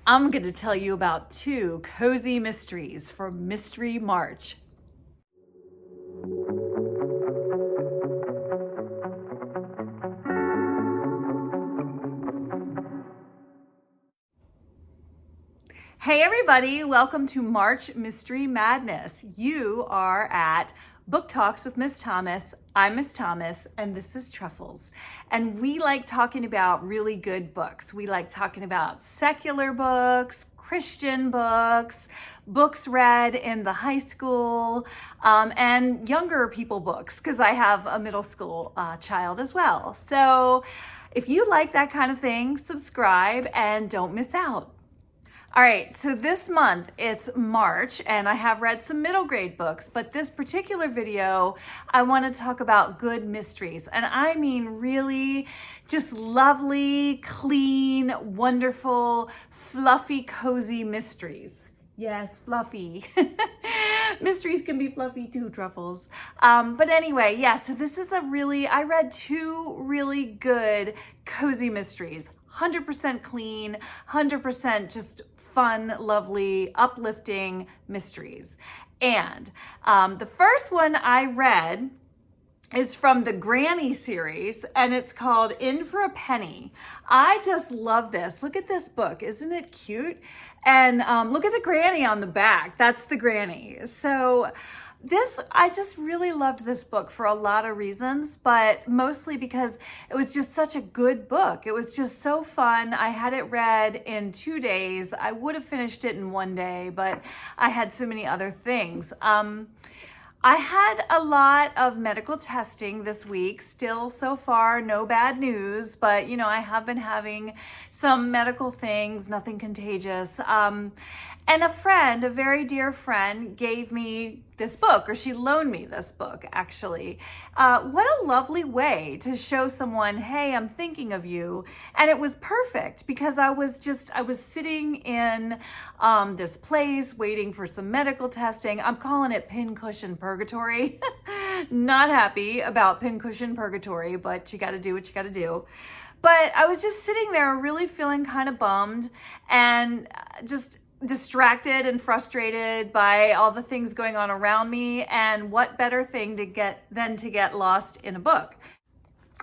I'm going to tell you about 2 cozy mysteries for Mystery March. Hey everybody, welcome to March Mystery Madness. You are at Book Talks with Miss Thomas. I'm Miss Thomas and this is Truffles. And we like talking about really good books. We like talking about secular books, Christian books, books read in the high school, and younger people books, because I have a middle school child as well. So if you like that kind of thing, subscribe and don't miss out. All right, so this month it's March and I have read some middle grade books, but this particular video, I want to talk about good mysteries. And I mean really just lovely, clean, wonderful, fluffy, cozy mysteries. Yes, fluffy. Mysteries can be fluffy too, Truffles. But anyway, yeah, so this is I read 2 really good cozy mysteries. 100% clean, 100% just fun, lovely, uplifting mysteries. And the first one I read is from the Granny series, and it's called In for a Penny. I just love this. Look at this book. Isn't it cute? And look at the granny on the back. That's the granny. So I just really loved this book for a lot of reasons, but mostly because it was just such a good book. It was just so fun. I had it read in 2 days. I would have finished it in 1 day, but I had so many other things. I had a lot of medical testing this week. Still, so far, no bad news, but I have been having some medical things, nothing contagious. And a very dear friend, gave me this book, or she loaned me this book, actually. What a lovely way to show someone, hey, I'm thinking of you. And it was perfect because I was sitting in this place waiting for some medical testing. I'm calling it pincushion purgatory. Not happy about pincushion purgatory, but you got to do what you got to do. But I was just sitting there really feeling kind of bummed and just distracted and frustrated by all the things going on around me, and what better thing than to get lost in a book.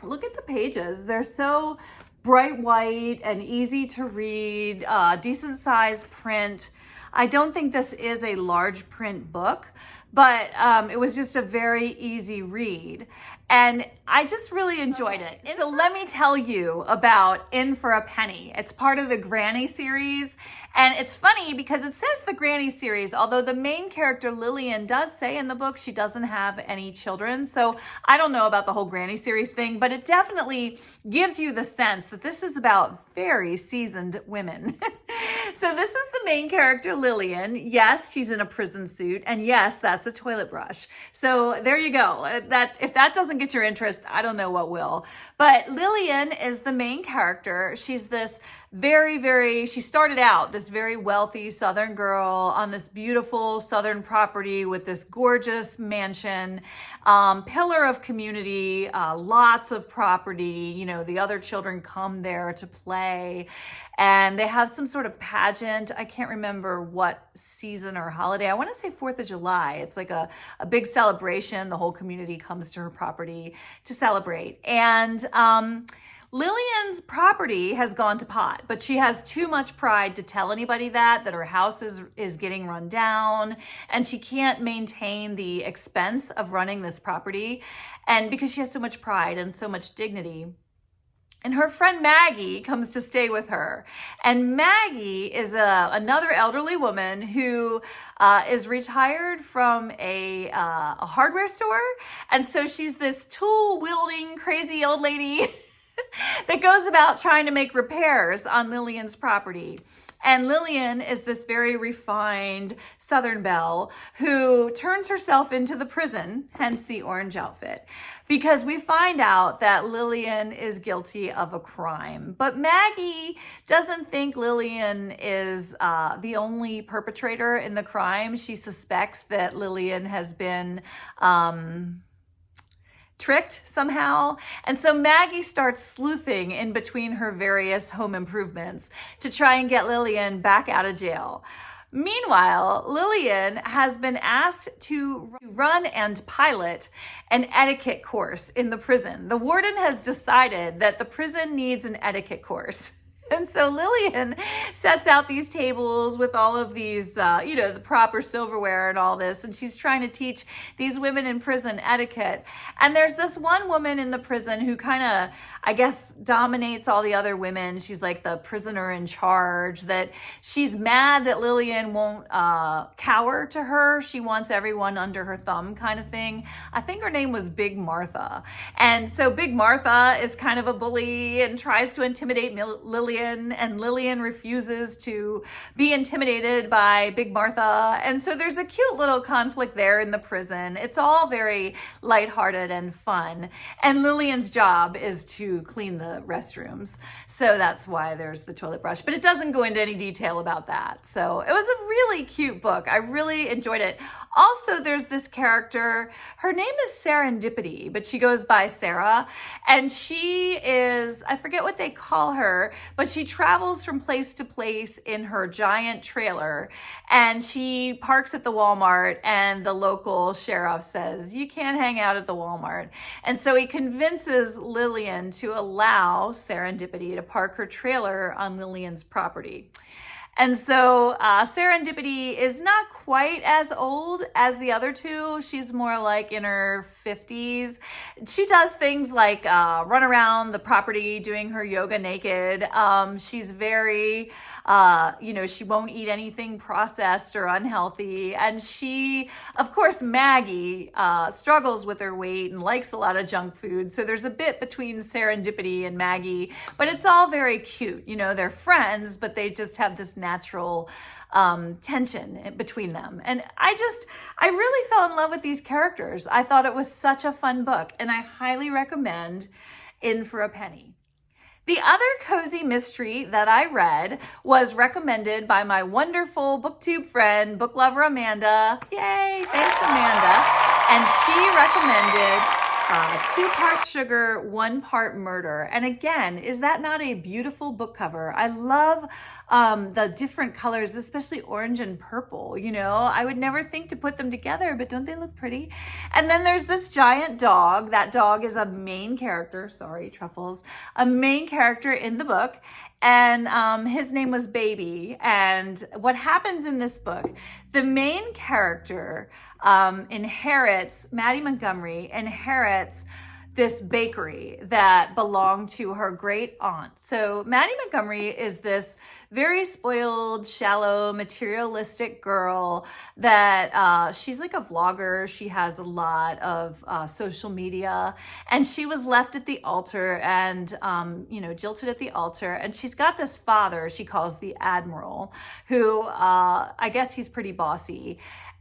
Look at the pages. They're so bright white and easy to read, decent size print. I don't think this is a large print book, but it was just a very easy read. And I just really enjoyed it. So let me tell you about In for a Penny. It's part of the Granny series. And it's funny because it says the Granny series, although the main character Lillian does say in the book she doesn't have any children. So I don't know about the whole Granny series thing, but it definitely gives you the sense that this is about very seasoned women. So this is the main character, Lillian. Yes, she's in a prison suit. And yes, that's a toilet brush. So there you go. If that doesn't get your interest, I don't know what will. But Lillian is the main character. She's this she started out this very wealthy Southern girl on this beautiful Southern property with this gorgeous mansion, pillar of community, lots of property. The other children come there to play, and they have some sort of pageant. I can't remember what season or holiday. I want to say 4th of July. It's like a big celebration. The whole community comes to her property to celebrate. And Lillian's property has gone to pot, but she has too much pride to tell anybody that her house is getting run down, and she can't maintain the expense of running this property. And because she has so much pride and so much dignity. And her friend Maggie comes to stay with her. And Maggie is another elderly woman who is retired from a hardware store. And so she's this tool-wielding, crazy old lady that goes about trying to make repairs on Lillian's property. And Lillian is this very refined Southern belle who turns herself into the prison, hence the orange outfit, because we find out that Lillian is guilty of a crime. But Maggie doesn't think Lillian is the only perpetrator in the crime. She suspects that Lillian has been tricked somehow. And so Maggie starts sleuthing in between her various home improvements to try and get Lillian back out of jail. Meanwhile, Lillian has been asked to run and pilot an etiquette course in the prison. The warden has decided that the prison needs an etiquette course. And so Lillian sets out these tables with all of these, the proper silverware and all this. And she's trying to teach these women in prison etiquette. And there's this one woman in the prison who kind of, I guess, dominates all the other women. She's like the prisoner in charge, that she's mad that Lillian won't cower to her. She wants everyone under her thumb kind of thing. I think her name was Big Martha. And so Big Martha is kind of a bully and tries to intimidate Lillian. And Lillian refuses to be intimidated by Big Martha. And so there's a cute little conflict there in the prison. It's all very lighthearted and fun. And Lillian's job is to clean the restrooms. So that's why there's the toilet brush. But it doesn't go into any detail about that. So it was a really cute book. I really enjoyed it. Also, there's this character. Her name is Serendipity, but she goes by Sarah. And she is, I forget what they call her, but she travels from place to place in her giant trailer, and she parks at the Walmart, and the local sheriff says, you can't hang out at the Walmart. And so he convinces Lillian to allow Serendipity to park her trailer on Lillian's property. And so Serendipity is not quite as old as the other two. She's more like in her 50s. She does things like run around the property doing her yoga naked. She's very, she won't eat anything processed or unhealthy. And she, of course, Maggie struggles with her weight and likes a lot of junk food. So there's a bit between Serendipity and Maggie, but it's all very cute. They're friends, but they just have this natural tension between them. And I really fell in love with these characters. I thought it was such a fun book, and I highly recommend In for a Penny. The other cozy mystery that I read was recommended by my wonderful BookTube friend, BookLoverAmanda. Yay, thanks Amanda. And she recommended 2 parts sugar, 1 part murder. And again, is that not a beautiful book cover? I love the different colors, especially orange and purple. I would never think to put them together, but don't they look pretty? And then there's this giant dog. That dog is a main character. Sorry, Truffles. A main character in the book. And his name was Baby. And what happens in this book, the main character Maddie Montgomery inherits this bakery that belonged to her great aunt. So Maddie Montgomery is this very spoiled, shallow, materialistic girl that she's like a vlogger. She has a lot of social media, and she was left at the altar and, jilted at the altar. And she's got this father she calls the Admiral, who I guess he's pretty bossy.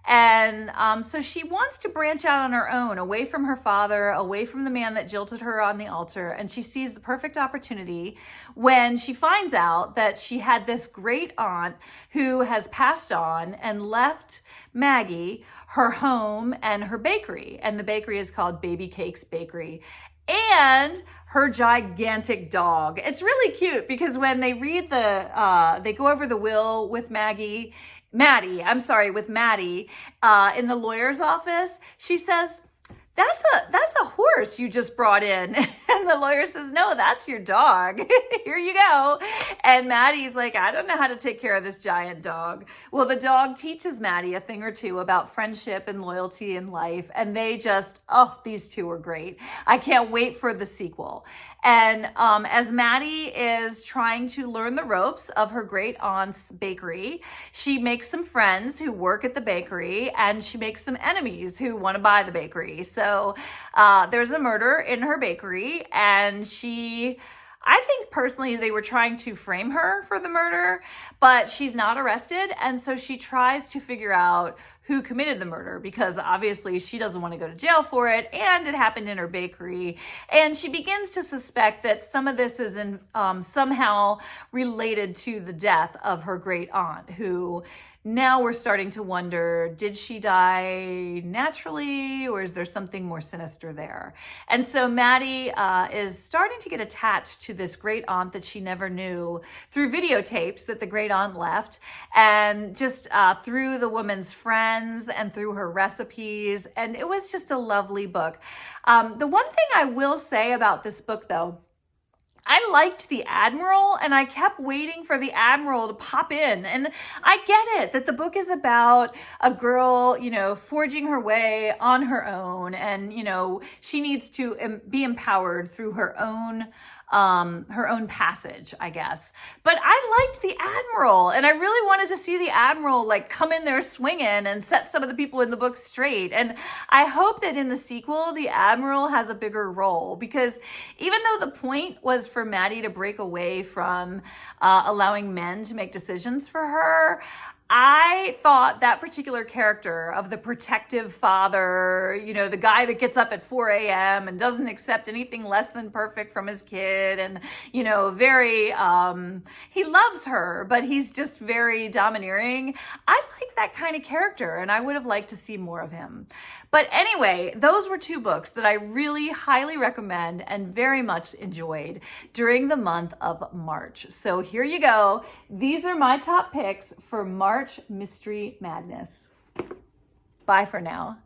And so she wants to branch out on her own, away from her father, away from the man that jilted her on the altar. And she sees the perfect opportunity when she finds out that she had this great aunt who has passed on and left Maggie her home and her bakery. And the bakery is called Baby Cakes Bakery. And her gigantic dog. It's really cute because when they read they go over the will with Maddie, in the lawyer's office, she says, that's a horse you just brought in. And the lawyer says, no, that's your dog. Here you go. And Maddie's like, I don't know how to take care of this giant dog. Well, the dog teaches Maddie a thing or two about friendship and loyalty in life. And these two are great. I can't wait for the sequel. And as Maddie is trying to learn the ropes of her great aunt's bakery, she makes some friends who work at the bakery, and she makes some enemies who want to buy the bakery. So there's a murder in her bakery, and I think personally they were trying to frame her for the murder, but she's not arrested. And so she tries to figure out who committed the murder, because obviously she doesn't want to go to jail for it, and it happened in her bakery. And she begins to suspect that some of this is somehow related to the death of her great aunt, who now we're starting to wonder, did she die naturally, or is there something more sinister there? And so Maddie is starting to get attached to this great aunt that she never knew through videotapes that the great aunt left, and just through the woman's friends and through her recipes. And it was just a lovely book. The one thing I will say about this book, though, I liked the Admiral, and I kept waiting for the Admiral to pop in. And I get it, that the book is about a girl, forging her way on her own. And, she needs to be empowered through her own passage, I guess. But I liked the Admiral, and I really wanted to see the Admiral come in there swinging and set some of the people in the book straight. And I hope that in the sequel, the Admiral has a bigger role, because even though the point was for Maddie to break away from allowing men to make decisions for her, I thought that particular character of the protective father, the guy that gets up at 4 a.m. and doesn't accept anything less than perfect from his kid, and, very, he loves her, but he's just very domineering. I like that kind of character, and I would have liked to see more of him. But anyway, those were two books that I really highly recommend and very much enjoyed during the month of March. So here you go. These are my top picks for March Mystery Madness. Bye for now.